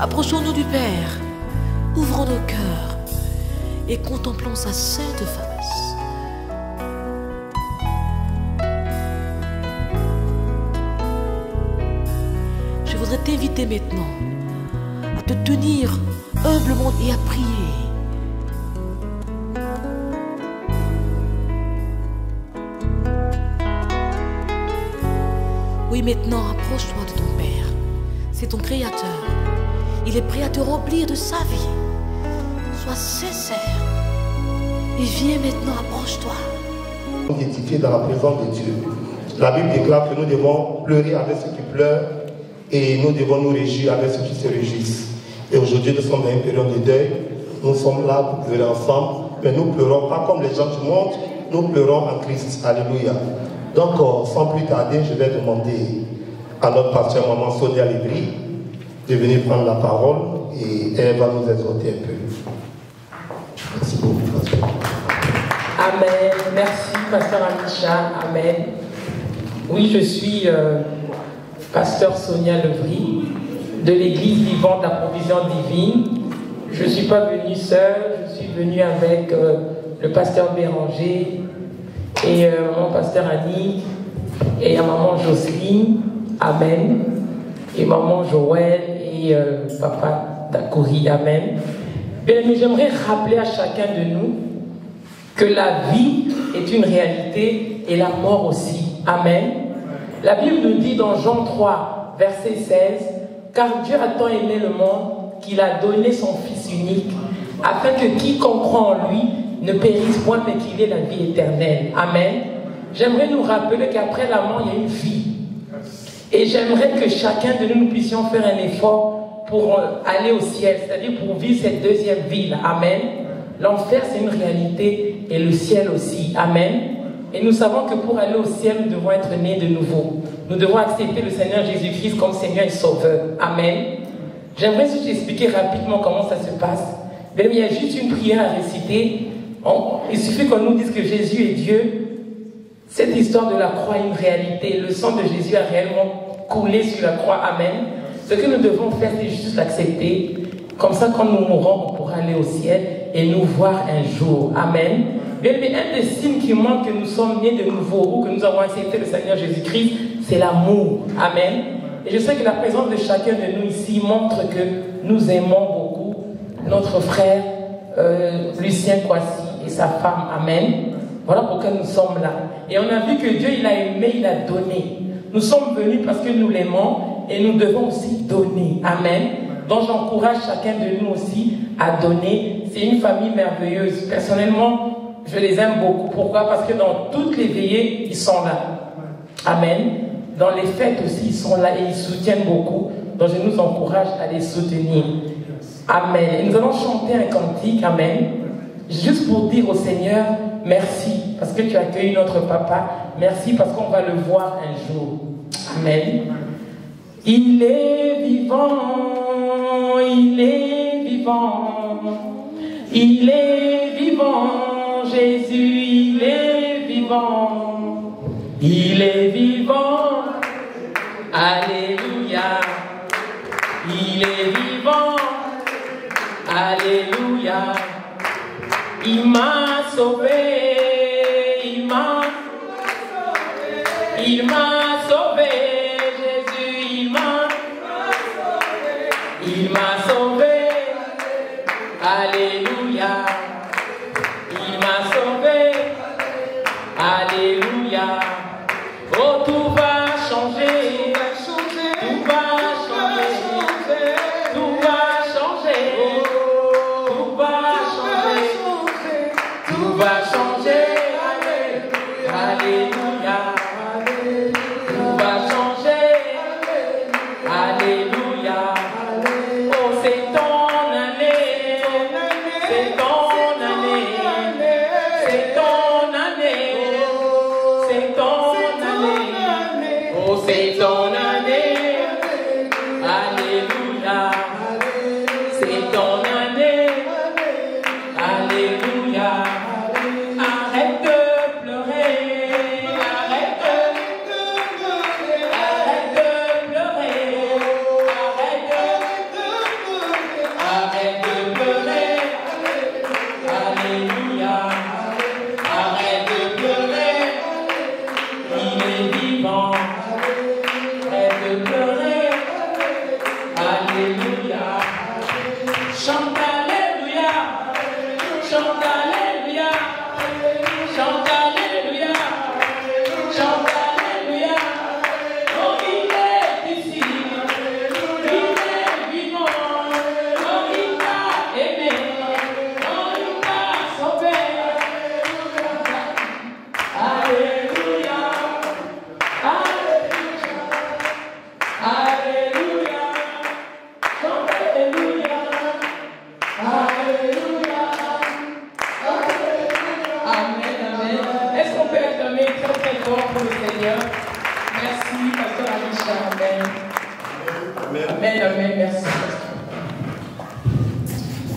Approchons-nous du Père, ouvrons nos cœurs et contemplons sa sainte face. Je voudrais t'inviter maintenant à te tenir humblement et à prier. Oui, maintenant, approche-toi de ton Père. C'est ton Créateur. Il est prêt à te remplir de sa vie. Sois sincère. Et viens maintenant, approche-toi. Édifiés dans la présence de Dieu. La Bible déclare que nous devons pleurer avec ceux qui pleurent et nous devons nous réjouir avec ceux qui se réjouissent. Et aujourd'hui, nous sommes dans une période de deuil. Nous sommes là pour pleurer ensemble, mais nous ne pleurons pas comme les gens du monde, nous pleurons en Christ. Alléluia. Donc, sans plus tarder, je vais demander à notre pasteur maman Sonia Lévry de venir prendre la parole et elle va nous exhorter un peu. Merci beaucoup, pasteur. Amen. Merci, pasteur Amisha. Amen. Oui, je suis pasteur Sonia Lévry de l'église vivante de la provision divine. Je ne suis pas venue seule, je suis venue avec le pasteur Béranger et mon pasteur Annie et maman Jocelyne, amen, et maman Joël et papa Dakouri, amen. Bien, mais j'aimerais rappeler à chacun de nous que la vie est une réalité et la mort aussi, amen. La Bible nous dit dans Jean 3, verset 16, car Dieu a tant aimé le monde qu'il a donné son Fils unique, afin que quiconque croit en lui ne périsse point, mais qu'il ait la vie éternelle. Amen. J'aimerais nous rappeler qu'après la mort, il y a une vie. Et j'aimerais que chacun de nous puissions faire un effort pour aller au ciel, c'est-à-dire pour vivre cette deuxième vie. Amen. L'enfer, c'est une réalité, et le ciel aussi. Amen. Et nous savons que pour aller au ciel, nous devons être nés de nouveau. Nous devons accepter le Seigneur Jésus-Christ comme Seigneur et Sauveur. Amen. J'aimerais juste expliquer rapidement comment ça se passe. Bien, il y a juste une prière à réciter. Il suffit qu'on nous dise que Jésus est Dieu. Cette histoire de la croix est une réalité. Le sang de Jésus a réellement coulé sur la croix. Amen. Ce que nous devons faire, c'est juste l'accepter. Comme ça, quand nous mourrons, on pourra aller au ciel et nous voir un jour. Amen. Bien, mais un des signes qui montre que nous sommes nés de nouveau ou que nous avons accepté le Seigneur Jésus-Christ, c'est l'amour. Amen. Et je sais que la présence de chacun de nous ici montre que nous aimons beaucoup notre frère Lucien Kwasi et sa femme. Amen. Voilà pourquoi nous sommes là. Et on a vu que Dieu, il a aimé, il a donné. Nous sommes venus parce que nous l'aimons et nous devons aussi donner. Amen. Donc j'encourage chacun de nous aussi à donner. C'est une famille merveilleuse. Personnellement, je les aime beaucoup. Pourquoi? Parce que dans toutes les veillées, ils sont là. Amen. Dans les fêtes aussi, ils sont là et ils soutiennent beaucoup. Donc je nous encourage à les soutenir. Amen. Et nous allons chanter un cantique. Amen. Juste pour dire au Seigneur, merci parce que tu as accueilli notre papa. Merci parce qu'on va le voir un jour. Amen. Il est vivant, il est vivant, il est vivant, Jésus, il est vivant, il est vivant, alléluia, il est vivant, alléluia, il m'a sauvé, il m'a sauvé. Il m'a sauvé, alléluia, il m'a sauvé, alléluia, oh tout va changer, tout va changer, tout va changer, tout va changer, tout va changer, alléluia, tout va changer, alléluia.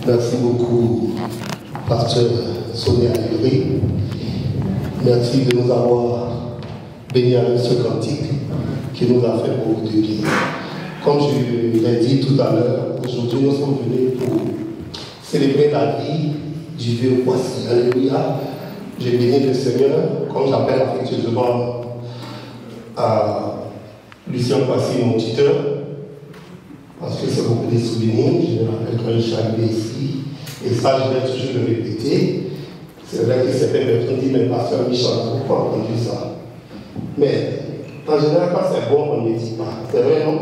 Merci beaucoup, pasteur Sonia Levry. Merci de nous avoir bénis avec ce cantique qui nous a fait beaucoup de bien. Comme je l'ai dit tout à l'heure, aujourd'hui nous sommes venus pour célébrer la vie du vieux Kwasi. Alléluia. Je bénis le Seigneur, comme j'appelle affectueusement à Lucien Kwasi, mon tuteur. Parce que c'est beaucoup de souvenirs, je me rappelle quand je suis arrivé ici, et ça je vais toujours le répéter. C'est vrai que certains personnes disent, mais pasteur Michel, pourquoi on dit ça? Mais en général, quand c'est bon, on ne dit pas. C'est vrai, non?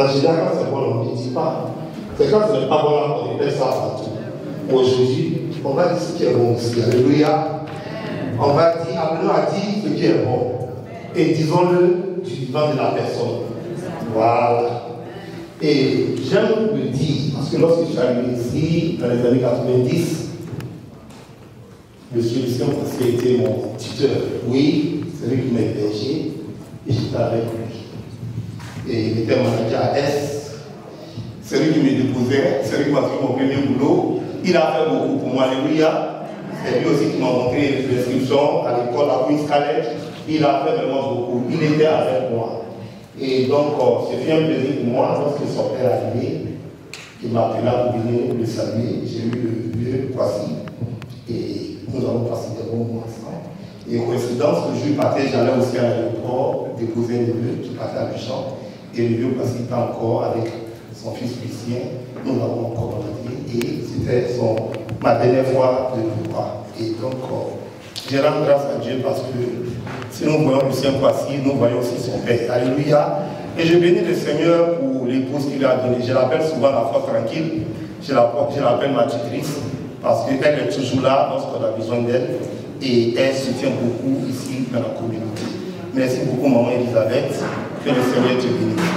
En général, quand c'est bon, on ne dit pas. C'est quand ce n'est pas bon, on répète ça partout. Aujourd'hui, on va dire ce qui est bon aussi. Alléluia. On va dire, appelons à dire ce qui est bon. Et disons-le du vivant de la personne. Voilà. Et j'aime le dire, parce que lorsque je suis arrivé ici, dans les années 90, M. Lucien Kwasi était mon tuteur. Oui, c'est lui qui m'a hébergé, et j'étais avec lui. Et il était manager à S. C'est lui qui me déposait, c'est lui qui m'a fait mon premier boulot. Il a fait beaucoup pour moi, alléluia. C'est lui aussi qui m'a montré les inscriptions à l'école, à Queen's College. Il a fait vraiment beaucoup. Il était avec moi. Et donc, c'est un plaisir pour moi, lorsque son père est arrivé, il m'a appelé pour venir le saluer. J'ai eu le vieux Kwasi et nous avons passé des bons moments ensemble. Et coïncidence, le jour où il partait, j'allais aussi à l'aéroport déposer le vieux qui partait à Duchamp. Et le vieux Kwasi était encore avec son fils Lucien. Nous avons encore rencontré et c'était ma dernière fois de le voir. Et donc, je rends grâce à Dieu parce que si nous voyons Lucien Kwasi, nous voyons aussi son père. Alléluia. Et je bénis le Seigneur pour l'épouse qu'il a donnée. Je l'appelle souvent la foi tranquille. Je l'appelle ma tutrice parce qu'elle est toujours là lorsqu'on a besoin d'elle et elle soutient beaucoup ici dans la communauté. Merci beaucoup, maman Elisabeth. Que le Seigneur te bénisse.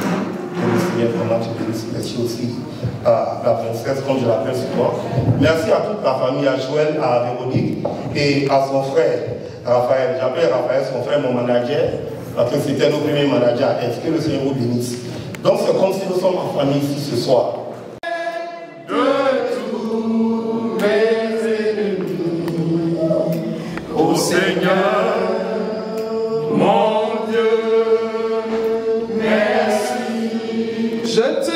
Que le Seigneur vraiment te bénisse. Merci aussi à la princesse, comme je l'appelle souvent. Merci à toute la famille, à Joël, à Véronique et à son frère. Raphaël, j'appelle Raphaël, son frère, mon manager, parce que c'était nos premiers managers. Est-ce que le Seigneur vous bénisse? Donc c'est comme si nous sommes en famille ici ce soir. De tous mes ennemis, ô Seigneur, mon Dieu, merci. Je te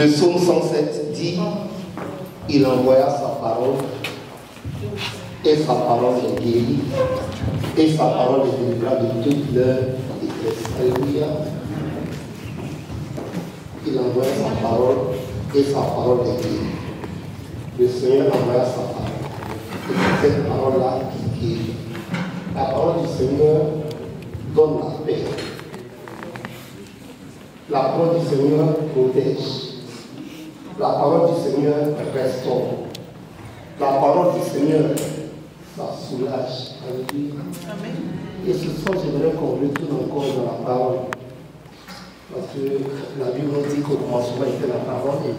Le psaume 107 dit, il envoya sa parole et sa parole est guérie, et sa parole est délivrée de toute leur détresse. Alléluia. Il envoie sa parole, et sa parole est guérie. Le Seigneur envoie sa parole. Et c'est cette parole-là qui guérit. La parole du Seigneur donne la paix. La parole du Seigneur protège. La parole du Seigneur restaure. La parole du Seigneur, ça soulage. Alléluia. Et ce soir, j'aimerais qu'on retourne encore dans la parole. Parce que la Bible nous dit qu'au commencement était la parole.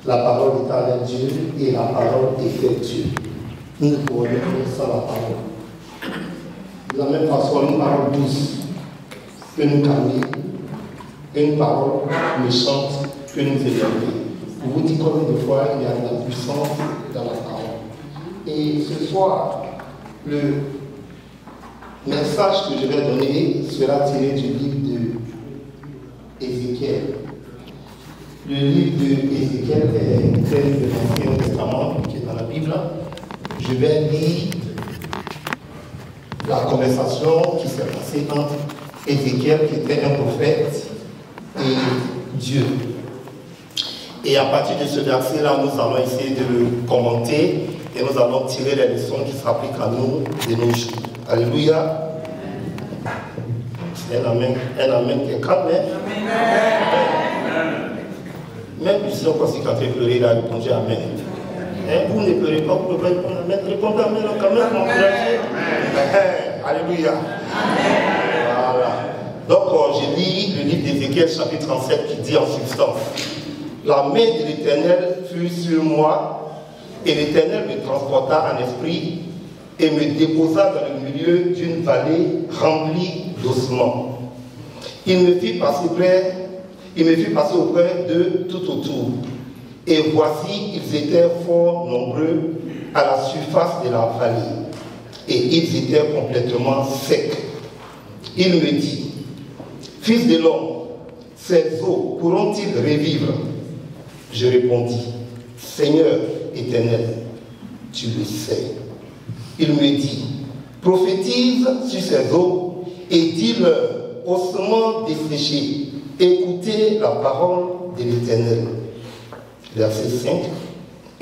La parole est avec Dieu et la parole était Dieu. Nous ne pouvons rien faire sans la parole. De la même façon, une parole douce peut nous calmer, une parole méchante peut nous énerver. Je vous dis combien de fois il y a de la puissance dans la parole. Et ce soir, le message que je vais donner sera tiré du livre de Ézéchiel. Le livre de Ézéchiel est un texte de l'Ancien Testament qui est dans la Bible. Je vais lire la conversation qui s'est passée entre Ézéchiel, qui était un prophète, et Dieu. Et à partir de ce verset-là, nous allons essayer de le commenter et nous allons tirer les leçons qui s'appliquent à nous de nos jours. Alléluia. C'est un amen qui est calme. Même si on pense quand il pleurait, il a répondu amen. Vous ne pleurez pas, vous pouvez répondre amen. Répondez amen quand même, m'encourager. Alléluia. Voilà. Donc, je lis le livre d'Ézéchiel, chapitre 37, qui dit en substance: la main de l'Éternel fut sur moi, et l'Éternel me transporta en esprit et me déposa dans le milieu d'une vallée remplie d'ossements. Il me fit passer auprès d'eux tout autour. Et voici, ils étaient fort nombreux à la surface de la vallée. Et ils étaient complètement secs. Il me dit: Fils de l'homme, ces eaux pourront-ils revivre? Je répondis: Seigneur éternel, tu le sais. Il me dit: prophétise sur ces eaux et dis-leur, ossements desséchés, écoutez la parole de l'Éternel. Verset 5.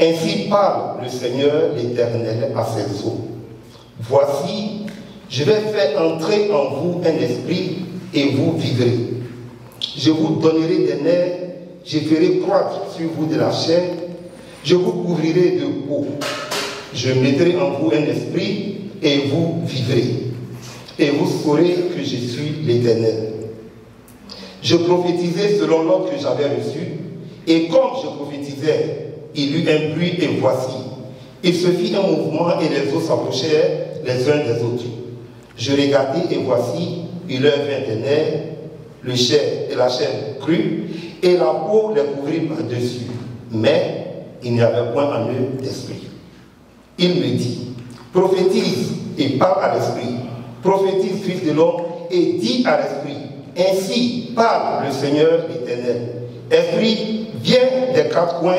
Ainsi parle le Seigneur l'Éternel à ces eaux. Voici, je vais faire entrer en vous un esprit et vous vivrez. Je vous donnerai des nerfs, je ferai croître sur vous de la chair, je vous couvrirai de peau. Je mettrai en vous un esprit et vous vivrez. Et vous saurez que je suis l'Éternel. Je prophétisais selon l'ordre que j'avais reçu, et comme je prophétisais, il eut un bruit et voici. Il se fit un mouvement et les eaux s'approchèrent les uns des autres. Je regardai et voici, il leur vint des nerfs, le chair et la chair crue, et la peau les couvrit par-dessus. Mais il n'y avait point en eux d'esprit. Il me dit: prophétise et parle à l'esprit. Prophétise, fils de l'homme, et dis à l'esprit: ainsi parle le Seigneur l'Éternel. Esprit, viens des quatre coins,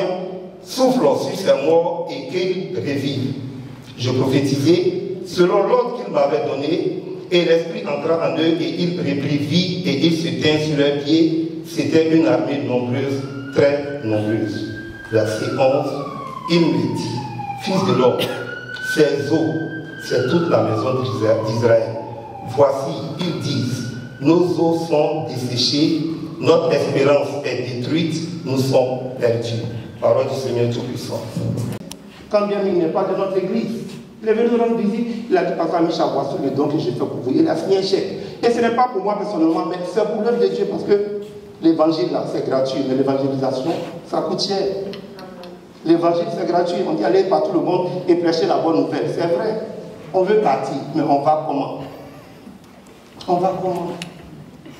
souffle sur ces morts et qu'ils revivent. Je prophétisai selon l'ordre qu'il m'avait donné, et l'esprit entra en eux et il reprit vie et ils se tinrent sur leurs pieds. C'était une armée nombreuse, très nombreuse. Verset 11, il me dit: fils de l'homme, ces eaux, c'est toute la maison d'Israël. Voici, ils disent: nos eaux sont desséchées, notre espérance est détruite, nous sommes perdus. Parole du Seigneur Tout-Puissant. Quand bien il n'est pas de notre église, il est venu nous rendre visite, il a dit: Pasteur Michel, voici le don que j'ai fait pour vous. Il a signé un chèque. Et ce n'est pas pour moi personnellement, mais c'est pour l'œuvre de Dieu, parce que l'évangile là, c'est gratuit, mais l'évangélisation, ça coûte cher. L'évangile, c'est gratuit. On dit aller par tout le monde et prêcher la bonne nouvelle. C'est vrai. On veut partir, mais on va comment? On va comment?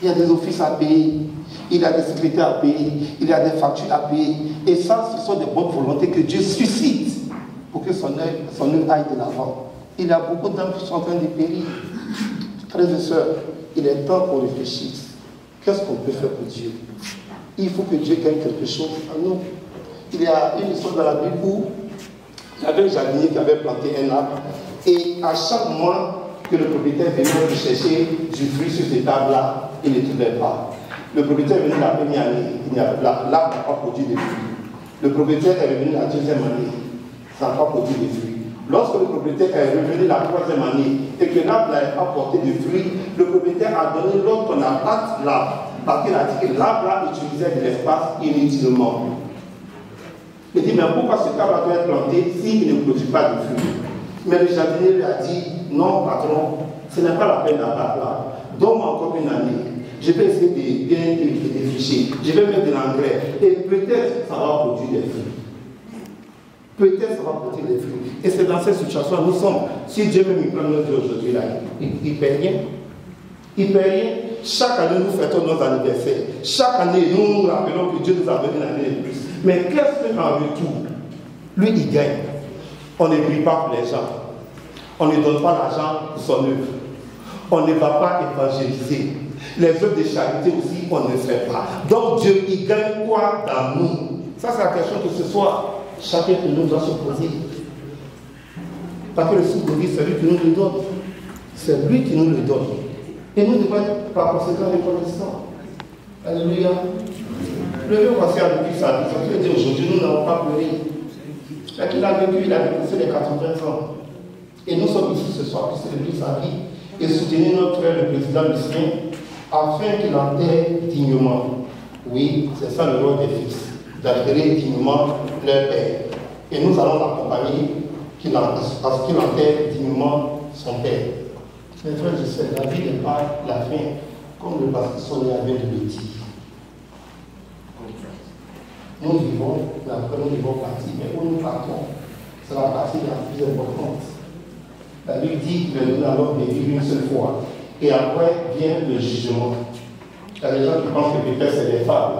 Il y a des offices à payer, il y a des secrétaires à payer, il y a des factures à payer. Et ça, ce sont des bonnes volontés que Dieu suscite pour que son œuvre aille de l'avant. Il y a beaucoup d'hommes qui sont en train de périr. Frères et sœurs, il est temps qu'on réfléchisse. Qu'est-ce qu'on peut faire pour Dieu? Il faut que Dieu gagne quelque chose à nous. Il y a une histoire dans la Bible où Il y avait un jardinier qui avait planté un arbre. Et à chaque mois que le propriétaire venait chercher du fruit sur cet arbre-là, il ne trouvait pas. Le propriétaire est venu la première année, l'arbre n'a pas produit de fruits. Le propriétaire est revenu la deuxième année, ça n'a pas produit de fruits. Lorsque le propriétaire est revenu la troisième année et que l'arbre n'avait pas porté de fruits, le propriétaire a donné l'ordre qu'on abatte l'arbre, parce qu'il a dit que l'arbre utilisait de l'espace inutilement. Il dit, mais pourquoi cet arbre doit être planté s'il ne produit pas de fruits? Mais le jardinier lui a dit, non patron, ce n'est pas la peine d'abattre l'arbre. Donne-moi encore une année. Je vais essayer de bien défricher. Je vais mettre de l'engrais. Et peut-être ça va produire des fruits. Peut-être ça va produire des fruits. Et c'est dans cette situation nous sommes. Si Dieu même prend notre Dieu aujourd'hui, là, il ne paie rien. Il ne paie rien. Chaque année, nous fêtons nos anniversaires. Chaque année, nous nous rappelons que Dieu nous a donné une année de plus. Mais qu'est-ce qu'en retour? Lui, il gagne. On ne brille pas pour les gens. On ne donne pas l'argent pour son œuvre. On ne va pas évangéliser. Les œuvres de charité aussi, on ne fait pas. Donc Dieu, il gagne quoi dans nous? Ça, c'est la question que ce soir, chacun de nous doit se poser. Parce que le souffle de vie, c'est lui qui nous le donne. C'est lui qui nous le donne. Et nous devons être par conséquent reconnaissants. Alléluia. Le vieux pasteur a vécu sa vie. Ça veut dire aujourd'hui, nous n'avons pas pleuré. Il a vécu, il a dépassé les 80 ans. Et nous sommes ici ce soir pour célébrer sa vie et soutenir notre frère, le président Lucien, afin qu'il enterre dignement. Oui, c'est ça le rôle des fils, d'enterrer dignement leur père. Et nous allons l'accompagner à ce qu'il enterre dignement son père. Mes frères, je sais, la vie n'est pas la fin, comme le pasteur Sonia vient de le dire. Nous vivons, mais après nous devons partir. Mais où nous partons, c'est la partie la plus importante. La Bible dit que nous allons vivre une seule fois. Et après vient le jugement. Il y a des gens qui pensent que peut-être c'est des femmes.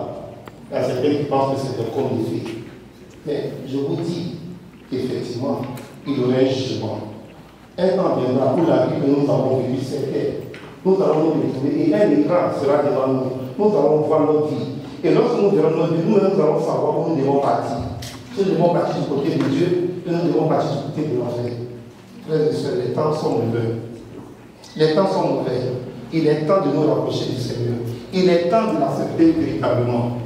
Il y a certains qui pensent que c'est des communautés. Mais je vous dis qu'effectivement, il y aura un jugement. Un temps viendra où la vie que nous avons vécue, c'est terre. Nous allons nous retrouver et un écran sera devant nous. Nous allons voir notre vie. Et lorsque nous verrons notre vie, nous allons savoir où nous devons partir. Si nous devons partir du côté de Dieu, nous devons partir du côté de l'enfer. Frères et sœurs, les temps sont mauvais. Les temps sont mauvais. Il est temps de nous rapprocher du Seigneur. Il est temps de l'accepter véritablement.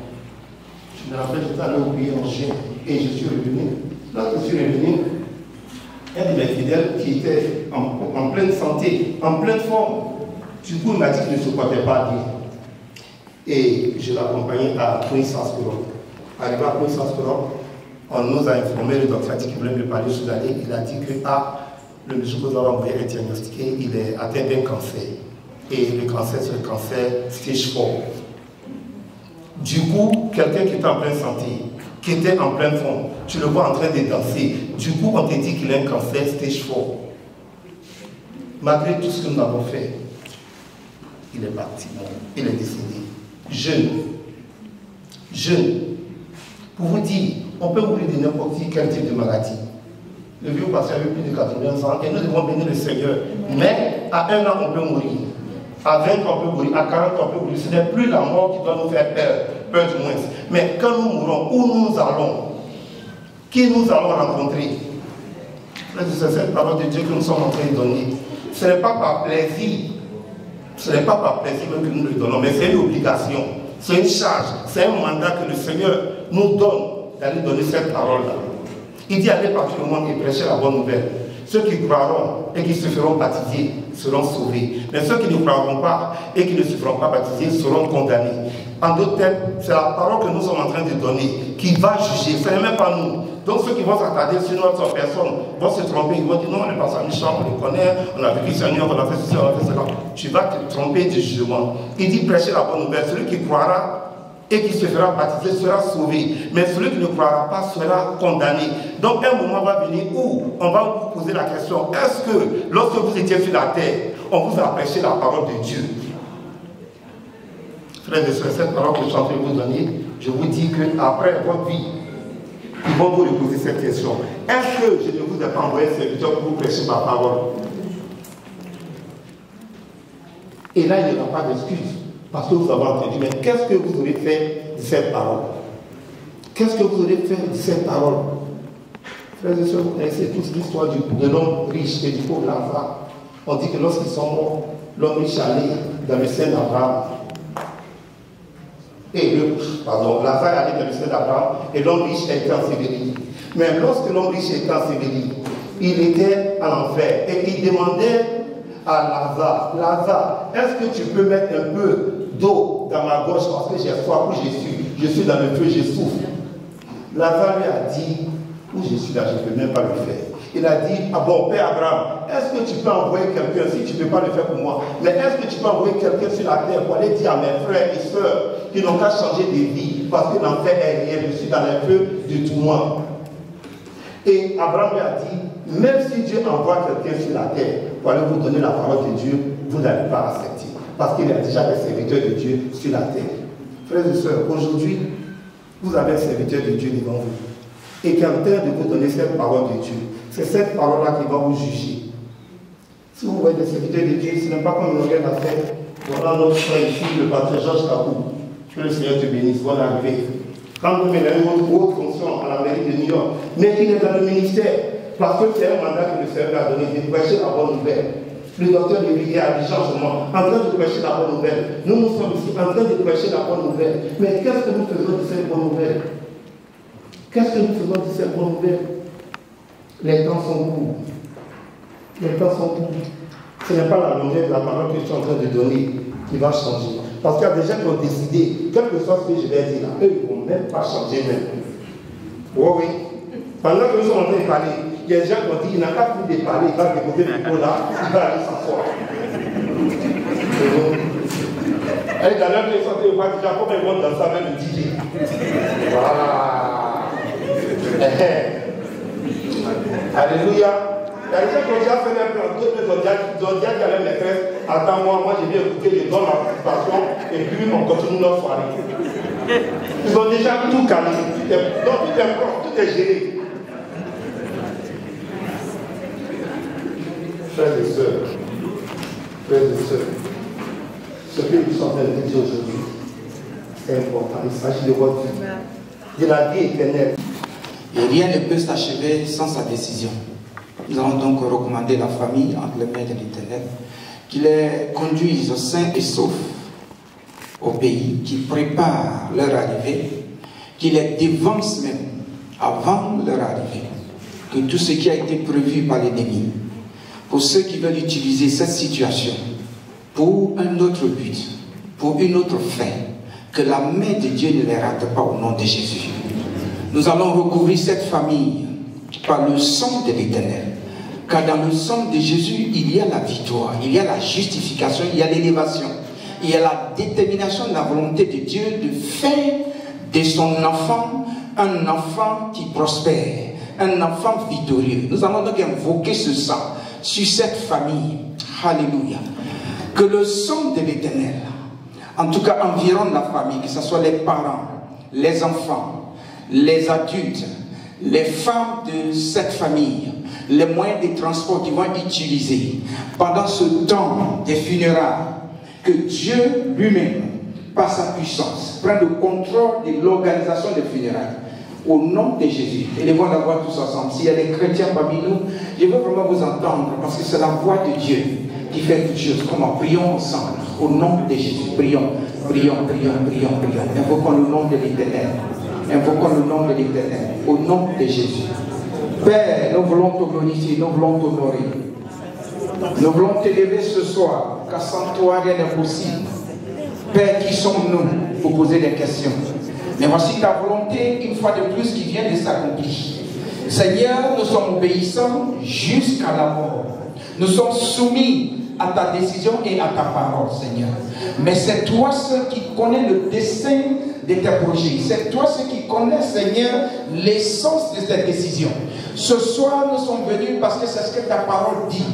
Je me rappelle, j'étais allé au pays en juin et je suis revenu. Lorsque je suis revenu, un de mes fidèles qui était en pleine santé, en pleine forme, du coup, il m'a dit qu'il ne se portait pas bien. Et je l'accompagnais à Prince-Saspiron. Arrivé à Prince-Saspiron, on nous a informé, le docteur a dit qu'il voulait me parler sur l'année. Il a dit que le monsieur que nous avons envoyé est diagnostiqué, il est atteint d'un cancer. Et le cancer, c'est le cancer stage 4. Du coup, quelqu'un qui était en pleine santé, qui était en pleine forme, tu le vois en train de danser. Du coup, on te dit qu'il a un cancer stage 4. Malgré tout ce que nous avons fait, il est parti, il est décédé. Jeune. Pour vous dire, on peut mourir de n'importe quel type de maladie. Le vieux pasteur avait plus de 80 ans et nous devons bénir le Seigneur. Mais à 1 an, on peut mourir. À 20 ans, on peut mourir. À 40 ans, on peut mourir. Ce n'est plus la mort qui doit nous faire peur du moins. Mais quand nous mourrons, où nous allons? Qui nous allons rencontrer? C'est cette parole de Dieu que nous sommes en train de donner. Ce n'est pas par plaisir. Ce n'est pas par plaisir que nous le donnons, mais c'est une obligation. C'est une charge. C'est un mandat que le Seigneur nous donne d'aller donner cette parole-là. Il dit allez partout le monde et prêcher la bonne nouvelle. Ceux qui croiront et qui se feront baptiser seront sauvés. Mais ceux qui ne croiront pas et qui ne se feront pas baptiser seront condamnés. En d'autres termes, c'est la parole que nous sommes en train de donner qui va juger. Ce n'est même pas nous. Donc ceux qui vont s'attarder sur notre personne vont se tromper. Ils vont dire non, le pasteur Michel, on le connaît, on a vécu Seigneur, on a fait ceci, on a fait cela. Tu vas te tromper du jugement. Il dit prêcher la bonne nouvelle. Celui qui croira et qui se fera baptiser sera sauvé. Mais celui qui ne croira pas sera condamné. Donc un moment va venir où on va vous poser la question, est-ce que lorsque vous étiez sur la terre, on vous a prêché la parole de Dieu? Frères et sœurs, cette parole que je suis en train de vous donner, je vous dis qu'après votre vie, ils vont vous poser cette question. Est-ce que je ne vous ai pas envoyé un serviteur pour vous prêcher ma parole? Et là, il n'y aura pas d'excuse. Parce que vous avez entendu, mais qu'est-ce que vous aurez fait de cette parole? Qu'est-ce que vous aurez fait de cette parole? Frères et sœurs, vous connaissez tous l'histoire de l'homme riche et du pauvre Lazare. On dit que lorsqu'ils sont morts, l'homme riche allait dans le sein d'Abraham. Lazare est allé dans le sein d'Abraham et l'homme riche était enseveli. Mais lorsque l'homme riche était enseveli, il était en enfer et il demandait à Lazare, Lazare, est-ce que tu peux mettre un peu d'eau dans ma gorge parce que j'ai soif, où je suis dans le feu, je souffre. Lazare lui a dit, où je suis là, je ne peux même pas le faire. Il a dit, ah bon, Père Abraham, est-ce que tu peux envoyer quelqu'un, si tu ne peux pas le faire pour moi, mais est-ce que tu peux envoyer quelqu'un sur la terre pour aller dire à mes frères et sœurs qui n'ont qu'à changer de vie, parce que l'enfer est rien, je suis dans le feu du tourment. Et Abraham lui a dit, même si Dieu envoie quelqu'un sur la terre pour aller vous donner la parole de Dieu, vous n'allez pas accepter, parce qu'il y a déjà des serviteurs de Dieu sur la terre. Frères et sœurs, aujourd'hui, vous avez un serviteur de Dieu devant vous. Et qui est en train de vous donner cette parole de Dieu. C'est cette parole-là qui va vous juger. Si vous voyez des serviteurs de Dieu, ce n'est pas comme une regarde à faire. Voilà notre frère ici, le pasteur Georges Kabou. Que le Seigneur te bénisse, voilà arrivé. Quand vous mettez une haute fonction à la mairie de New York, mais il est dans le ministère, parce que c'est un mandat que le Seigneur a donné, de prêcher la bonne nouvelle. Le docteur Lévy est à Abidjan, en train de prêcher la bonne nouvelle. Nous sommes ici en train de prêcher la bonne nouvelle. Mais qu'est-ce que nous faisons de cette bonne nouvelle? Qu'est-ce que nous faisons de cette bonne nouvelle? Les temps sont courts. Les temps sont courts. Ce n'est pas la longueur de la parole que je suis en train de donner qui va changer. Parce qu'il y a des gens qui ont décidé, quel que soit ce que je vais dire, eux, ils ne vont même pas changer même. Oui. Pendant que nous sommes en train de parler, il y a des gens qui ont dit, il n'a pas fini de parler, il va déposer le micro là, il va aller s'asseoir. Et dans l'heure de santé, on voit déjà comme ils vont danser avec le DJ. Voilà. Alléluia. Il y a des gens qui ont déjà fait un plan, d'autres ont déjà dit à leur maîtresse, attends-moi, moi je viens écouter, je donne ma participation, et puis on continue notre soirée. Ils ont déjà tout calé. Donc tout est propre, tout est géré. Frères et sœurs, ce que nous sommes en train de dire aujourd'hui, c'est important. Il s'agit de votre vie, de la vie éternelle. Et rien ne peut s'achever sans sa décision. Nous allons donc recommander la famille entre les mains de l'Éternel, qui les conduise sains et saufs au pays, qui prépare leur arrivée, qui les dévance même avant leur arrivée. Que tout ce qui a été prévu par l'ennemi, pour ceux qui veulent utiliser cette situation pour un autre but, pour une autre fin, que la main de Dieu ne les rate pas au nom de Jésus. Nous allons recouvrir cette famille par le sang de l'Éternel. Car dans le sang de Jésus, il y a la victoire, il y a la justification, il y a l'élévation. Il y a la détermination de la volonté de Dieu de faire de son enfant un enfant qui prospère, un enfant victorieux. Nous allons donc invoquer ce sang sur cette famille. Alléluia. Que le sang de l'Éternel, en tout cas environne la famille, que ce soit les parents, les enfants, les adultes, les femmes de cette famille, les moyens de transport qu'ils vont utiliser pendant ce temps des funérailles, que Dieu lui-même, par sa puissance, prenne le contrôle de l'organisation des funérailles. Au nom de Jésus, élevons la voix tous ensemble. S'il y a des chrétiens parmi nous, je veux vraiment vous entendre, parce que c'est la voix de Dieu qui fait toutes choses. Comment? Prions ensemble. Au nom de Jésus, prions, prions, prions, prions, prions. Invoquons le nom de l'Éternel. Invoquons le nom de l'Éternel. Au nom de Jésus. Père, nous voulons te glorifier, nous voulons t'honorer. Nous voulons t'élever ce soir, car sans toi rien n'est possible. Père, qui sommes-nous pour poser des questions? Mais voici ta volonté, une fois de plus, qui vient de s'accomplir. Seigneur, nous sommes obéissants jusqu'à la mort. Nous sommes soumis à ta décision et à ta parole, Seigneur. Mais c'est toi seul qui connais le dessein de tes projets. C'est toi seul qui connais, Seigneur, l'essence de cette décision. Ce soir, nous sommes venus parce que c'est ce que ta parole dit.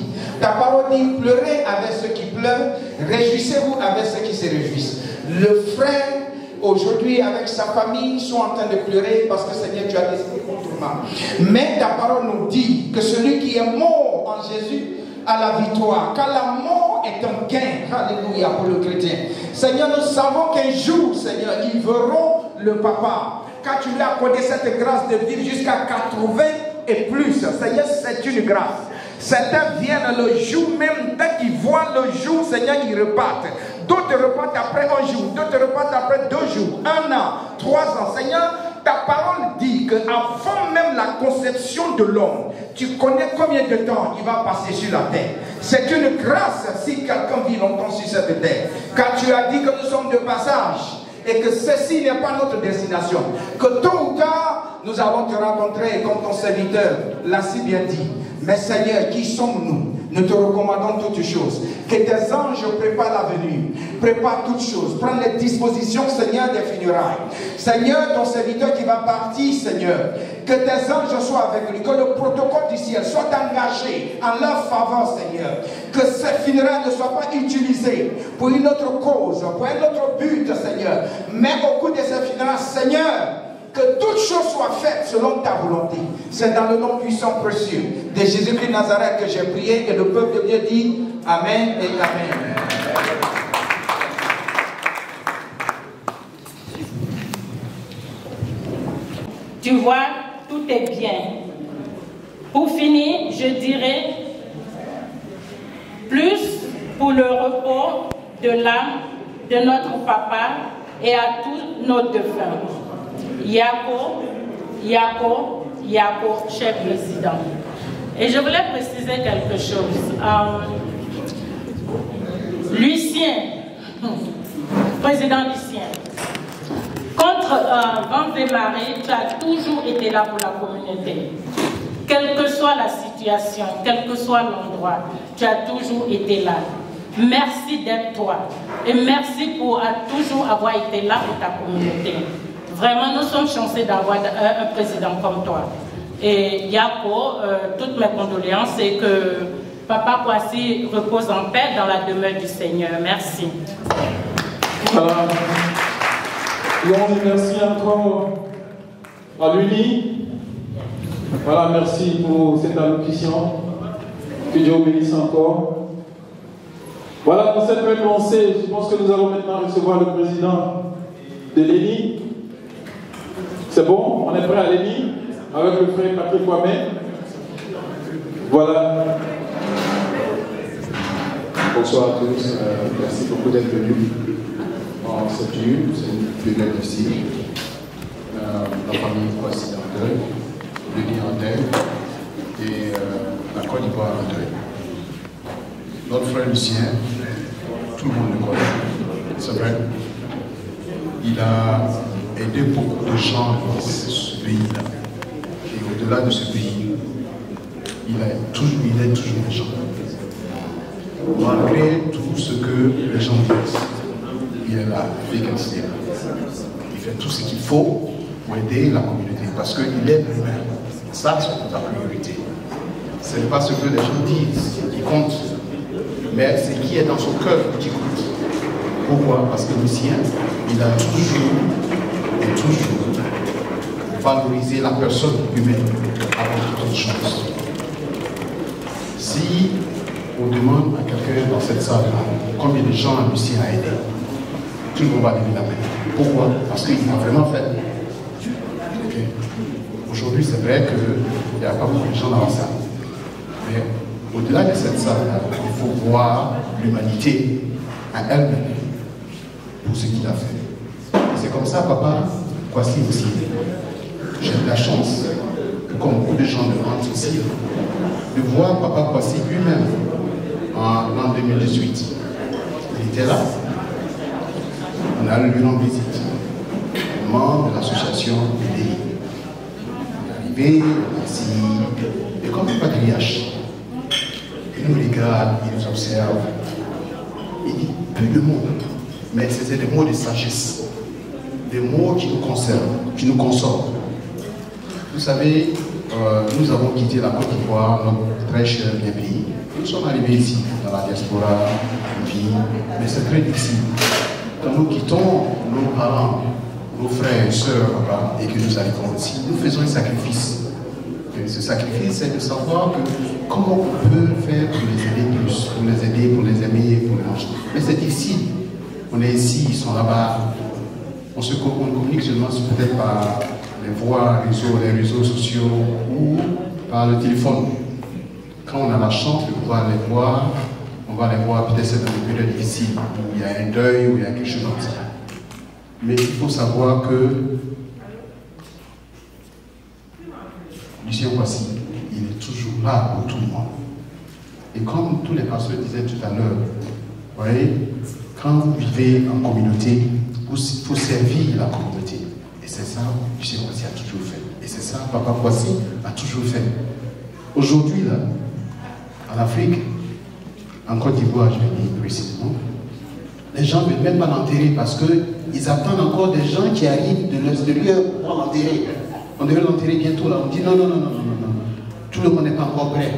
Ta parole dit, pleurez avec ceux qui pleurent, réjouissez-vous avec ceux qui se réjouissent. Le frère, aujourd'hui, avec sa famille, sont en train de pleurer parce que, Seigneur, tu as décidé contre moi. Mais ta parole nous dit que celui qui est mort en Jésus a la victoire, car la mort est un gain, alléluia, pour le chrétien. Seigneur, nous savons qu'un jour, Seigneur, ils verront le papa, car tu lui as accordé cette grâce de vivre jusqu'à 80 et plus. Seigneur, c'est une grâce. Certains viennent le jour même, dès qu'ils voient le jour, Seigneur, ils repartent. D'autres repartent après un jour, d'autres repartent après 2 jours, 1 an, 3 ans. Seigneur, ta parole dit qu'avant même la conception de l'homme, tu connais combien de temps il va passer sur la terre. C'est une grâce si quelqu'un vit longtemps sur cette terre. Car tu as dit que nous sommes de passage et que ceci n'est pas notre destination. Que tôt ou tard, nous allons te rencontrer comme ton serviteur l'a si bien dit. Mais Seigneur, qui sommes-nous? Nous te recommandons toutes choses. Que tes anges préparent la venue. Prépare toutes choses. Prends les dispositions, Seigneur, des funérailles. Seigneur, ton serviteur qui va partir, Seigneur. Que tes anges soient avec lui. Que le protocole du ciel soit engagé en leur faveur, Seigneur. Que ces funérailles ne soient pas utilisées pour une autre cause, pour un autre but, Seigneur. Mais au cours de ces funérailles, Seigneur, que toutes choses soient faites selon ta volonté. C'est dans le nom puissant précieux de Jésus-Christ de Nazareth que j'ai prié et le peuple de Dieu dit Amen et Amen. Tu vois, tout est bien. Pour finir, je dirais plus pour le repos de l'âme de notre papa et à tous nos défunts. Yako, cher président. Et je voulais préciser quelque chose. Lucien, président Lucien, contre Vente et Marie, tu as toujours été là pour la communauté. Quelle que soit la situation, quel que soit l'endroit, tu as toujours été là. Merci d'être toi. Et merci pour toujours avoir été là pour ta communauté. Vraiment, nous sommes chanceux d'avoir un président comme toi. Et Yako, toutes mes condoléances et que Papa Kwasi repose en paix dans la demeure du Seigneur. Merci. Voilà. Donc, merci encore à l'UNI. Voilà, merci pour cette allocution. Que Dieu bénisse encore. Voilà, pour cette même lancée, je pense que nous allons maintenant recevoir le président de l'ENI. C'est bon, on est prêt à l'ENI avec le frère Patrick Kwame. Voilà. Bonsoir à tous, merci beaucoup d'être venus en cette lieu, c'est une période difficile. La famille Kwasi en deuil, l'Uni en deuil et la Côte d'Ivoire en deuil. Notre frère Lucien, tout le monde le connaît, c'est vrai. Il a aidé beaucoup de gens dans ce pays-là. Et au-delà de ce pays, il aide toujours les gens. Malgré tout ce que les gens disent, il est là, il fait tout ce qu'il faut pour aider la communauté, parce qu'il aide lui-même. Ça, c'est la priorité. Ce n'est pas ce que les gens disent qui compte, mais c'est qui est dans son cœur qui compte. Pourquoi? Parce que Lucien, il a toujours valorisé la personne humaine avant toute autre chose. Si on demande à quelqu'un dans cette salle-là combien de gens Lucien a aidé, tout le monde va lever la main. Pourquoi? Parce qu'il a vraiment fait. Okay. Aujourd'hui, c'est vrai qu'il n'y a pas beaucoup de gens dans la salle. Mais au-delà de cette salle-là, il faut voir l'humanité à elle-même pour ce qu'il a fait. C'est comme ça, Papa Kwasi aussi. J'ai eu la chance, comme beaucoup de gens le rendent aussi, de voir Papa Kwasi lui-même en 2018. Il était là. On a lui rendre visite. Membre de l'association des pays. Il est arrivé, assis, et comme il n'y a pas de riche, il nous regarde, il nous observe. Il dit peu de mots, mais c'était des mots de sagesse, des mots qui nous conservent, qui nous consolent. Vous savez, nous avons quitté la Côte d'Ivoire, notre très cher bien pays. Nous sommes arrivés ici, dans la diaspora, mais c'est très difficile. Quand nous quittons nos parents, nos frères et sœurs là-bas, et que nous arrivons ici, nous faisons un sacrifice. Et ce sacrifice, c'est de savoir que comment on peut faire pour les aider plus, pour les aider, pour les aimer, pour les manger. Mais c'est difficile. On est ici, ils sont là-bas. On communique seulement peut-être par les voies, les réseaux sociaux, ou par le téléphone. Quand on a la chance de pouvoir les voir, on va les voir peut-être dans une période difficile, où il y a un deuil, où il y a quelque chose comme ça. Mais il faut savoir que Lucien Kwasi, il est toujours là pour tout le monde. Et comme tous les pasteurs disaient tout à l'heure, vous voyez, quand vous vivez en communauté, il faut servir la communauté. Et c'est ça que Lucien Kwasi a toujours fait. Et c'est ça que Papa Kwasi a toujours fait. Aujourd'hui, là, en Afrique, en Côte d'Ivoire, je vais dire précisément, les gens ne veulent même pas l'enterrer parce qu'ils attendent encore des gens qui arrivent de l'extérieur pour l'enterrer. On devait l'enterrer bientôt là. On dit non, non, non, non, non, non. Tout le monde n'est pas encore prêt.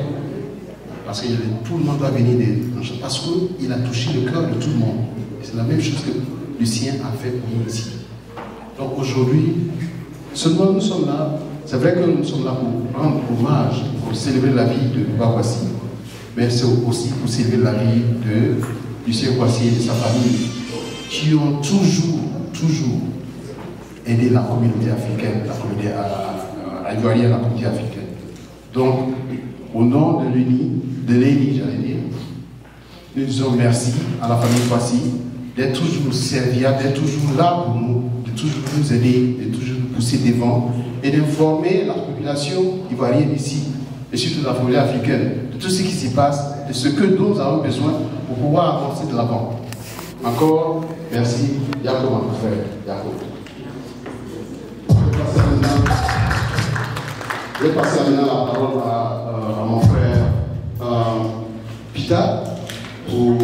Parce que tout le monde doit venir parce qu'il a touché le cœur de tout le monde. C'est la même chose que Lucien a fait pour nous ici. Donc aujourd'hui, seulement nous sommes là. C'est vrai que nous sommes là pour rendre hommage, pour célébrer la vie de Papa Kwasi. Mais c'est aussi pour célébrer la vie de Lucien Kwasi et de sa famille, qui ont toujours aidé la communauté africaine, la communauté ivoirienne, la communauté africaine. Donc, au nom de l'ENI, j'allais dire, nous disons merci à la famille Kwasi d'être toujours serviable, d'être toujours là pour nous, de toujours nous aider, de toujours nous pousser devant et d'informer la population ivoirienne ici, et surtout la communauté africaine, de tout ce qui se passe, de ce que nous avons besoin pour pouvoir avancer de l'avant. Encore, merci. Jacob, mon frère. Jacob. Je vais passer maintenant la parole à mon frère Pita pour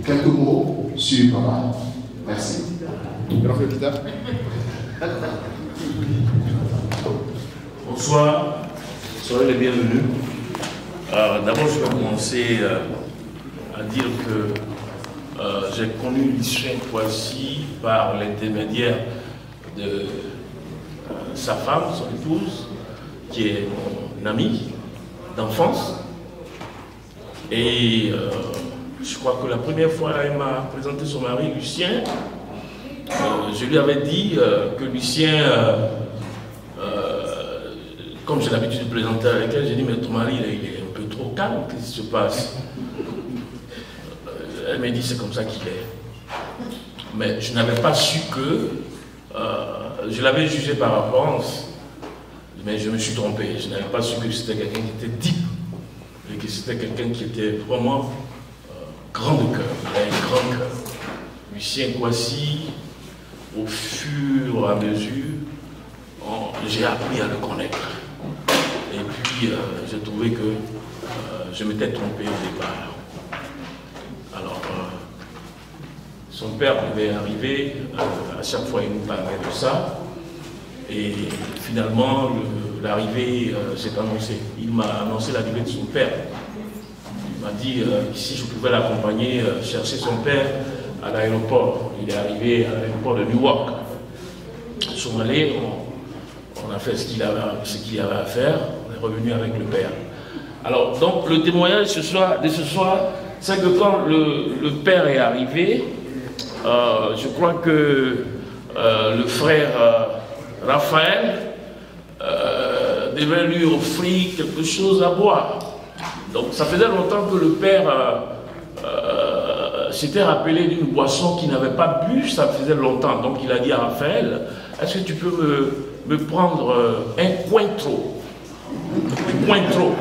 quelques mots sur Papa. Merci. Grand frère Pita. Bonsoir, soyez les bienvenus. D'abord, je vais commencer à dire que j'ai connu Lucien Kwasi par l'intermédiaire de sa femme, son épouse, qui est mon amie d'enfance. Et je crois que la première fois, elle m'a présenté son mari, Lucien. Je lui avais dit que Lucien, comme j'ai l'habitude de plaisanter avec elle, j'ai dit, mais ton mari, il est un peu trop calme, qu'est-ce qui se passe? Elle m'a dit, c'est comme ça qu'il est. Mais je n'avais pas su que, je l'avais jugé par apparence, mais je me suis trompé. Je n'avais pas su que c'était quelqu'un qui était deep, et que c'était quelqu'un qui était vraiment grand de cœur, il a un grand cœur. Lucien Kwasi, au fur et à mesure, j'ai appris à le connaître. Et puis, j'ai trouvé que je m'étais trompé au départ. Alors, son père devait arriver, à chaque fois il nous parlait de ça. Et finalement, l'arrivée s'est annoncée. Il m'a annoncé l'arrivée de son père. Il m'a dit si je pouvais l'accompagner chercher son père à l'aéroport. Il est arrivé à l'aéroport de Newark. Ils sont allés, on a fait ce qu'il y avait à faire, on est revenu avec le père. Alors, donc, le témoignage de ce soir, c'est que quand le père est arrivé, je crois que le frère Raphaël devait lui offrir quelque chose à boire. Donc, ça faisait longtemps que le père s'était rappelé d'une boisson qu'il n'avait pas bu, ça faisait longtemps. Donc, il a dit à Raphaël, est-ce que tu peux me prendre un cointreau? Un cointreau.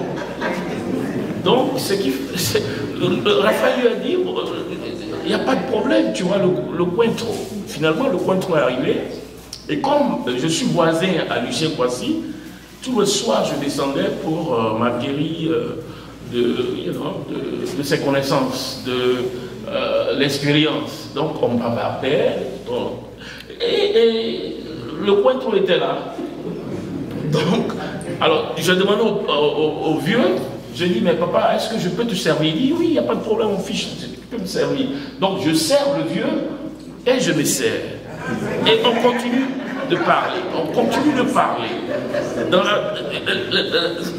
Donc, Raphaël lui a dit, il n'y a pas de problème, tu vois, le cointreau. Finalement, le cointreau est arrivé. Et comme je suis voisin à Lucien Kwasi, tout le soir, je descendais pour m'acquérir de ses connaissances, de l'expérience. Donc, on bavardait. Et le cointreau était là. Donc, alors, je demandais au vieux, je dis, mais papa, est-ce que je peux te servir? Il dit, oui, il n'y a pas de problème, mon fils, tu peux me servir. Donc, je sers le vieux et je me sers. Et on continue de parler, on continue de parler.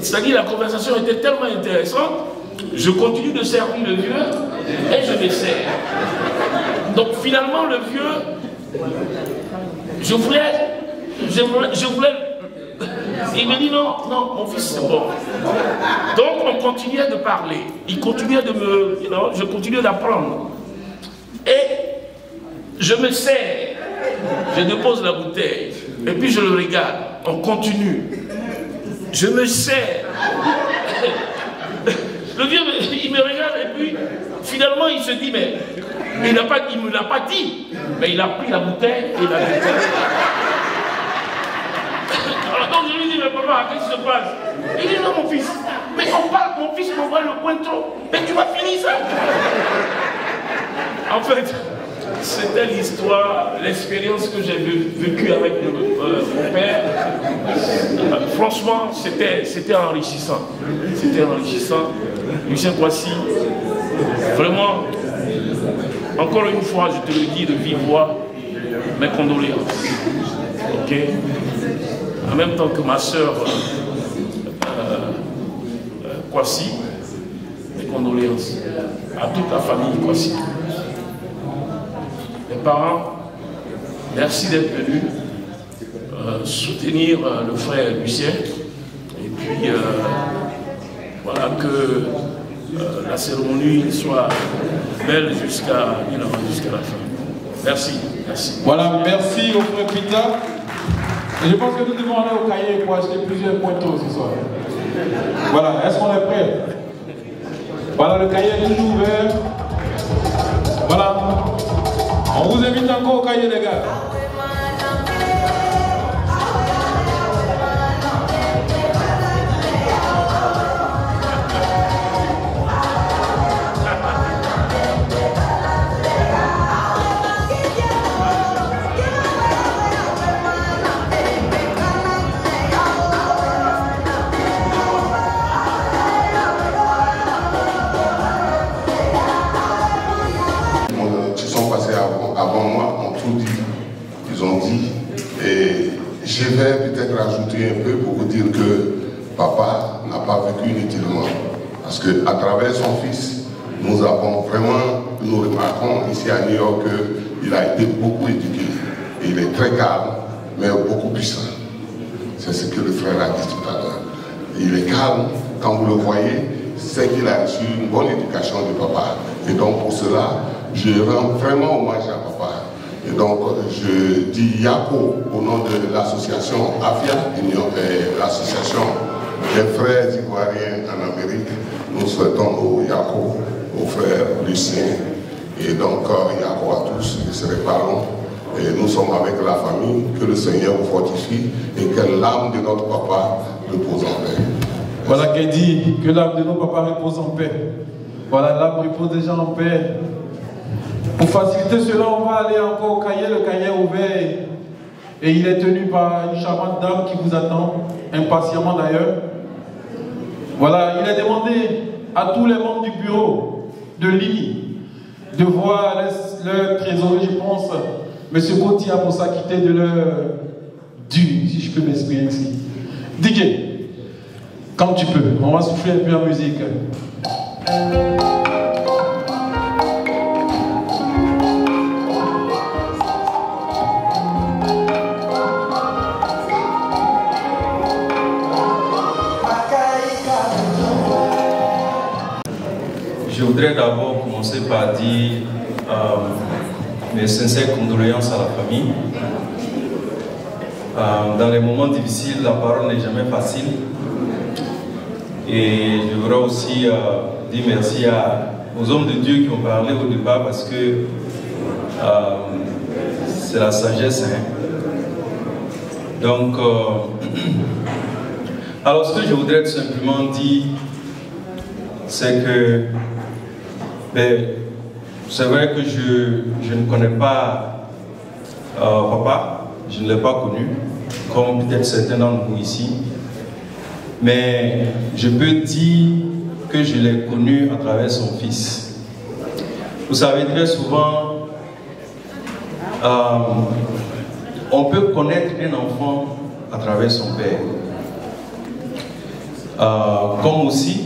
C'est-à-dire, la conversation était tellement intéressante, je continue de servir le vieux et je me sers. Donc, finalement, le vieux, je voulais Il me dit non, non, mon fils c'est bon. Donc on continuait de parler. Il continuait de me, je continuais d'apprendre. Et je me sers, je dépose la bouteille, et puis je le regarde, on continue. Je me sers. Le vieux, il me regarde, et puis finalement il se dit, mais il ne me l'a pas dit, mais il a pris la bouteille et il a jeté. Alors donc je lui dis, mais papa, qu'est-ce qui se passe? Il dit, non mon fils, mais on parle, mon fils m'envoie le point trop, mais tu vas finir ça. En fait, c'était l'histoire, l'expérience que j'ai vécue avec mon père. Franchement, c'était enrichissant. C'était enrichissant. Lucien Kouassi, vraiment, encore une fois, je te le dis de vive voix, mes condoléances. Ok? En même temps que ma soeur Kouassi, mes condoléances à toute la famille Kouassi. Les parents, merci d'être venus soutenir le frère Lucien. Et puis, voilà, que la cérémonie soit belle jusqu'à la fin. Merci, merci. Voilà, merci au frère Pita. Et je pense que nous devons aller au cahier pour acheter plusieurs pointeaux ce soir. Voilà, est-ce qu'on est prêt? Voilà, le cahier est toujours ouvert. Voilà. On vous invite encore au cahier, les gars. Je vais peut-être rajouter un peu pour vous dire que papa n'a pas vécu inutilement. Parce qu'à travers son fils, nous remarquons ici à New York qu'il a été beaucoup éduqué. Et il est très calme, mais beaucoup puissant. C'est ce que le frère a dit tout à l'heure. Il est calme, quand vous le voyez, c'est qu'il a reçu une bonne éducation de papa. Et donc pour cela, je rends vraiment hommage à papa. Et donc, je dis Yako au nom de l'association AFIA, l'association des frères ivoiriens en Amérique. Nous souhaitons au Yako, au frère Lucien, et donc Yako à tous, et ses parents. Et nous sommes avec la famille, que le Seigneur vous fortifie et que l'âme de notre papa repose en paix. Voilà qu'il dit que l'âme de nos papas repose en paix. Voilà, l'âme repose déjà en paix. Pour faciliter cela, on va aller encore au cahier, le cahier est ouvert et il est tenu par une charmante dame qui vous attend, impatiemment d'ailleurs. Voilà, il est demandé à tous les membres du bureau de l'INI de voir leur trésorier, je pense, M. Gauthier pour s'acquitter de leur dû, si je peux m'exprimer ainsi. DJ, quand tu peux, on va souffler un peu en musique. Je voudrais d'abord commencer par dire mes sincères condoléances à la famille. Dans les moments difficiles, la parole n'est jamais facile. Et je voudrais aussi dire merci aux hommes de Dieu qui ont parlé au départ parce que c'est la sagesse. Hein. Donc, alors ce que je voudrais tout simplement dire, c'est que c'est vrai que je ne connais pas papa, je ne l'ai pas connu, comme peut-être certains d'entre vous ici, mais je peux dire que je l'ai connu à travers son fils. Vous savez, très souvent, on peut connaître un enfant à travers son père, comme aussi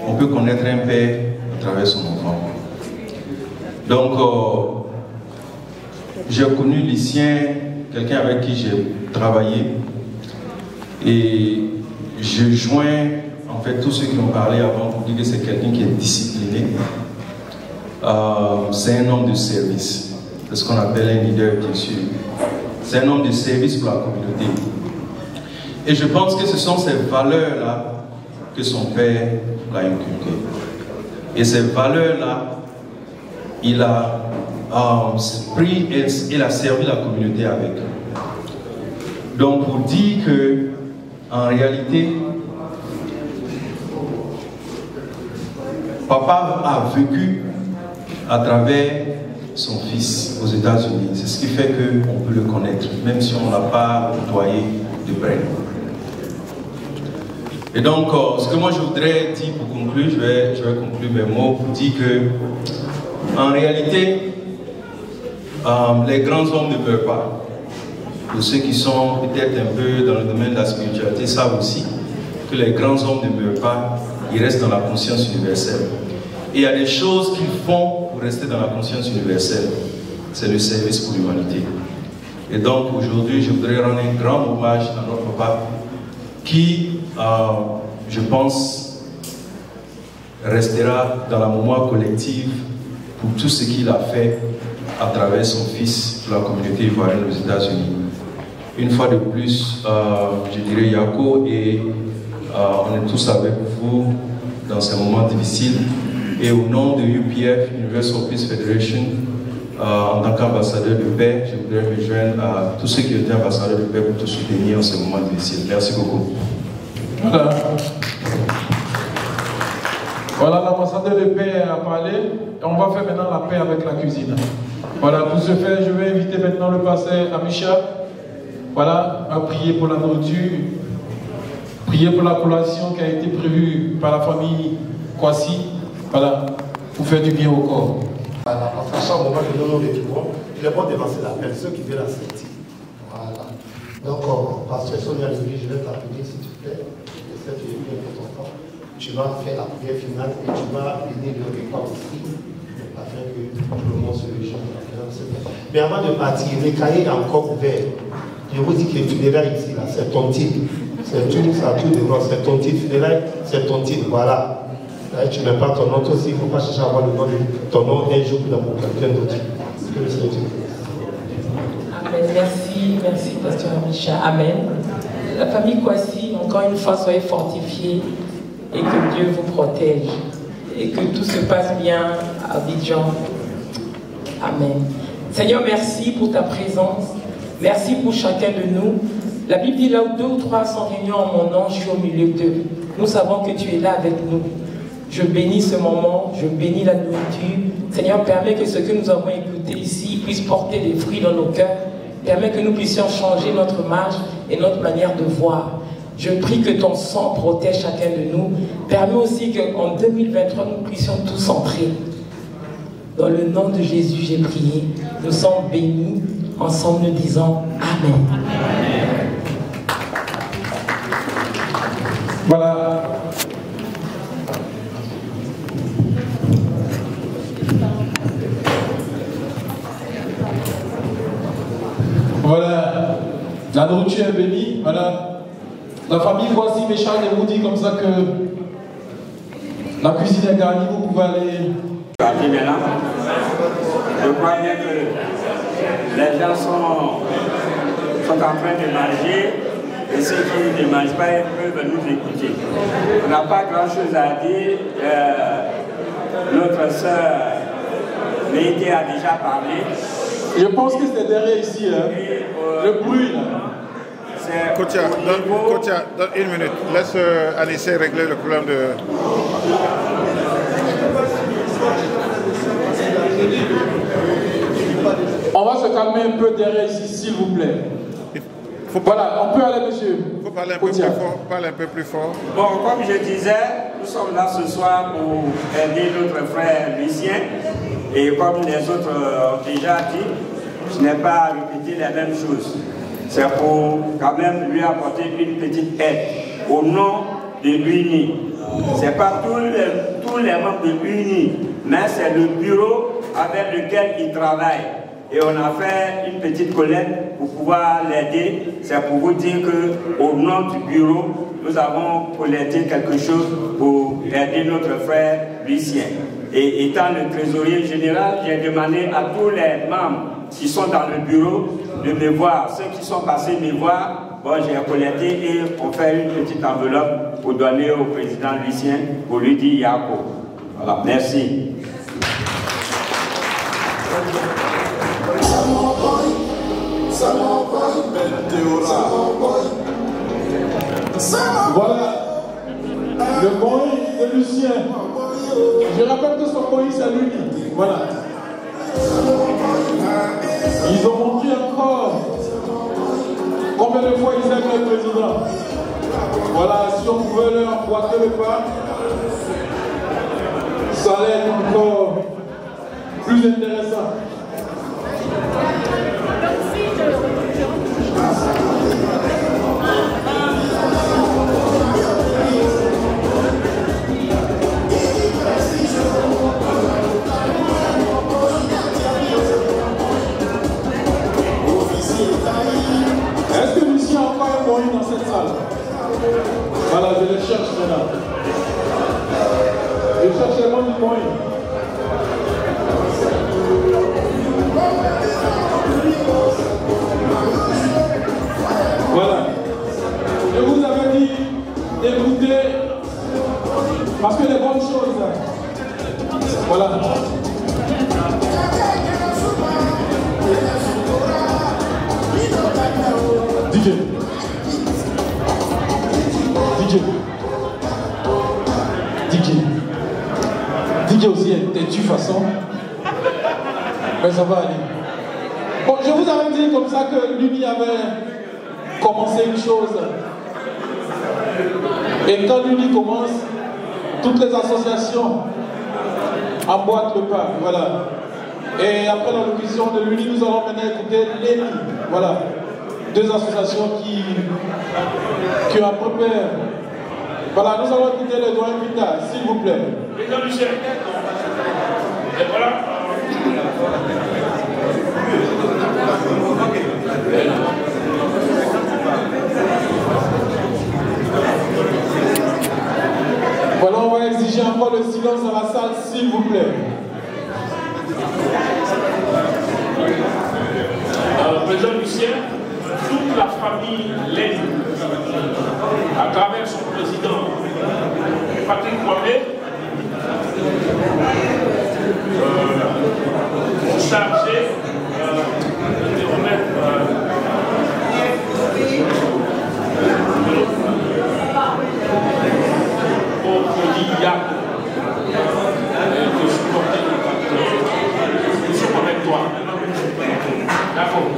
on peut connaître un père à travers son enfant. Donc, j'ai connu Lucien, quelqu'un avec qui j'ai travaillé. Et je joins en fait tous ceux qui ont parlé avant pour dire que c'est quelqu'un qui est discipliné. C'est un homme de service. C'est ce qu'on appelle un leader, bien sûr. C'est un homme de service pour la communauté. Et je pense que ce sont ces valeurs-là que son père l'a inculquées. Et ces valeurs-là, il a pris et il a servi la communauté avec. Donc pour dire que, en réalité, papa a vécu à travers son fils aux États-Unis. C'est ce qui fait qu'on peut le connaître, même si on ne l'a pas côtoyé de près. Et donc, ce que moi je voudrais dire pour conclure, je vais conclure mes mots pour dire que, en réalité, les grands hommes ne meurent pas. Pour ceux qui sont peut-être un peu dans le domaine de la spiritualité savent aussi que les grands hommes ne meurent pas, ils restent dans la conscience universelle. Et il y a des choses qu'ils font pour rester dans la conscience universelle. C'est le service pour l'humanité. Et donc aujourd'hui, je voudrais rendre un grand hommage à notre papa qui, je pense, restera dans la mémoire collective pour tout ce qu'il a fait à travers son fils pour la communauté ivoirienne aux États-Unis. Une fois de plus, je dirais Yako, et on est tous avec vous dans ces moments difficiles. Et au nom de UPF, Universal Peace Federation, en tant qu'ambassadeur de paix, je voudrais me joindre à tous ceux qui étaient ambassadeurs de paix pour te soutenir en ces moments difficiles. Merci beaucoup. Voilà. Voilà, l'ambassadeur de paix a parlé. Et on va faire maintenant la paix avec la cuisine. Voilà, pour ce faire, je vais inviter maintenant le pasteur Amisha. Voilà, à prier pour la nourriture, prier pour la collation qui a été prévue par la famille Kwasi. Voilà, pour faire du bien au corps. Voilà, parce qu'à chaque moment que nous nous retrouvons, il est bon de lancer l'appel, ceux qui veulent la sortir. Voilà. Donc, pasteur Sonia Levry, je vais t'appeler s'il te plaît. J'espère que tu es bien pour ton temps. Tu vas faire la prière finale et tu vas bénir le repas aussi, afin que tout le monde se réjouisse. Mais avant de partir, le cahier est encore ouvert. Je vous dis que le funérail ici, là, c'est ton titre. C'est tout, ça tout de droit, c'est ton titre. Funérail, c'est ton titre, voilà. Là, tu ne mets pas ton nom, toi aussi, il ne faut pas chercher à avoir le nom de ton nom un jour pour quelqu'un d'autre. Que le Seigneur te bénisse. Amen. Merci, pasteur Amisha. Amen. La famille Kwasi, encore une fois, soyez fortifiés et que Dieu vous protège et que tout se passe bien à Abidjan. Amen. Seigneur, merci pour ta présence. Merci pour chacun de nous. La Bible dit là où 2 ou 3 sont réunis en mon nom, je suis au milieu d'eux. Nous savons que tu es là avec nous. Je bénis ce moment, je bénis la nourriture. Seigneur, permets que ce que nous avons écouté ici puisse porter des fruits dans nos cœurs. Permets que nous puissions changer notre marche et notre manière de voir. Je prie que ton sang protège chacun de nous. Permets aussi qu'en 2023, nous puissions tous entrer. Dans le nom de Jésus, j'ai prié. Nous sommes bénis. Ensemble, nous disons Amen. Voilà. Voilà. La nourriture est bénie. Voilà. La famille voici méchant et vous dit comme ça que la cuisine est garnie. Vous pouvez aller. Je crois bien que les gens sont en train de manger et ceux qui ne mangent pas peuvent nous écouter. On n'a pas grand chose à dire. Notre soeur Mété a déjà parlé. Je pense que c'est derrière ici, hein. Le bruit là. Kotia, donne une minute. Laisse Anissé régler le problème de... On va se calmer un peu derrière ici, s'il vous plaît. Voilà, on peut aller, monsieur. Il faut parler un peu plus fort. Parler un peu plus fort. Bon, comme je disais, nous sommes là ce soir pour aider notre frère Lucien. Et comme les autres ont déjà dit, je n'ai pas répété les mêmes choses. C'est pour quand même lui apporter une petite aide au nom de l'UNI. Ce n'est pas tous les membres de l'UNI, mais c'est le bureau avec lequel il travaille. et on a fait une petite collecte pour pouvoir l'aider. C'est pour vous dire qu'au nom du bureau, nous avons collecté quelque chose pour aider notre frère Lucien. Et étant le trésorier général, j'ai demandé à tous les membres qui sont dans le bureau de me voir. Ceux qui sont passés me voir, bon, j'ai collecté et on fait une petite enveloppe pour donner au président Lucien pour lui dire Yako. Voilà, merci. Voilà le Moïse de Lucien. Je rappelle que son Moïse c'est lui. Voilà. Ils ont montré encore combien de fois ils aiment le président. Voilà, si on pouvait leur emboîter le pas, ça allait être encore plus intéressant. Est-ce que Lucien a encore un Moïse dans cette salle? Voilà, je le cherche maintenant. Je cherche le nom du Moïse. Voilà. Je vous avais dit d'écouter parce que les bonnes choses. Voilà. DJ. DJ aussi est têtu façon. Mais ça va aller. Bon, je vous avais dit comme ça que l'UNI avait commencé une chose. Et quand l'UNI commence, toutes les associations emboîtent le pas. Voilà. Et après l'allocution de l'UNI, nous allons maintenant écouter l'ENI. Voilà. Deux associations qui ont un peu peur. Voilà, nous allons écouter le doyen Vita, s'il vous plaît. Président Lucien. Et voilà. Voilà, on va exiger encore le silence dans la salle, s'il vous plaît. Président Lucien, toute la famille l'aide à travers son président Patrick Kwame ont chargé de remettre au produit YAC de supporter nous sommes avec toi. D'accord.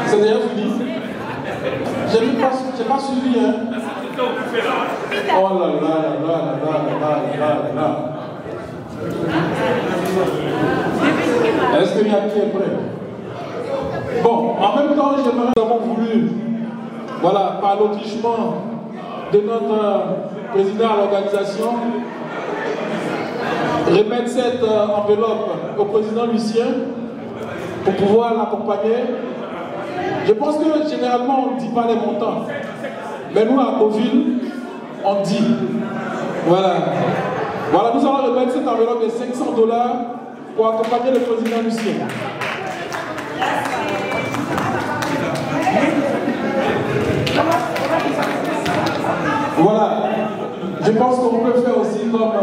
C'est déjà fini. J'ai pas suivi, hein. Oh là là là là là là là là. Est-ce qu'il y a qui est prêt? Bon, en même temps, j'aimerais, nous avons voulu, voilà, par l'autrichement de notre président à l'organisation, remettre cette enveloppe au président Lucien pour pouvoir l'accompagner. Je pense que généralement on ne dit pas les montants, mais nous à Beauville, on dit. Voilà. Voilà, nous allons remettre cette enveloppe de $500 pour accompagner le président Lucien. Voilà. Je pense qu'on peut faire aussi comme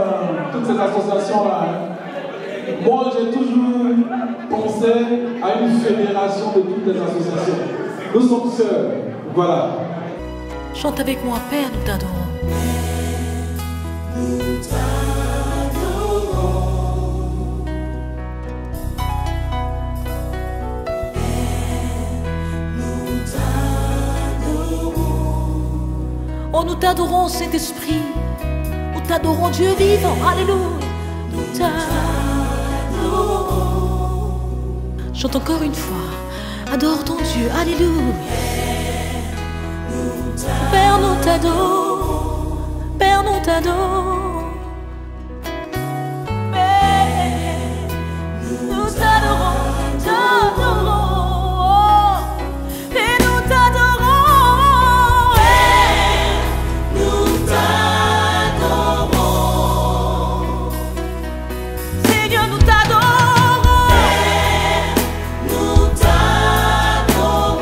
toutes ces associations-là. Moi, j'ai toujours pensé à une fédération de toutes les associations. Nous sommes seuls. Voilà. Chante avec moi, Père, nous t'adorons. Nous t'adorons. Oh, nous t'adorons, Saint-Esprit. Nous t'adorons, Dieu vivant. Alléluia. Nous t'adorons. Chante encore une fois. Adore ton Dieu, alléluia. Père, nous t'adorons. Père, nous t'adorons. Père, nous t'adorons, t'adorons. Et nous t'adorons. Père, nous t'adorons. Seigneur, nous t'adorons. Père, nous t'adorons.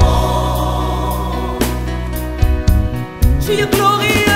Tu es glorieux.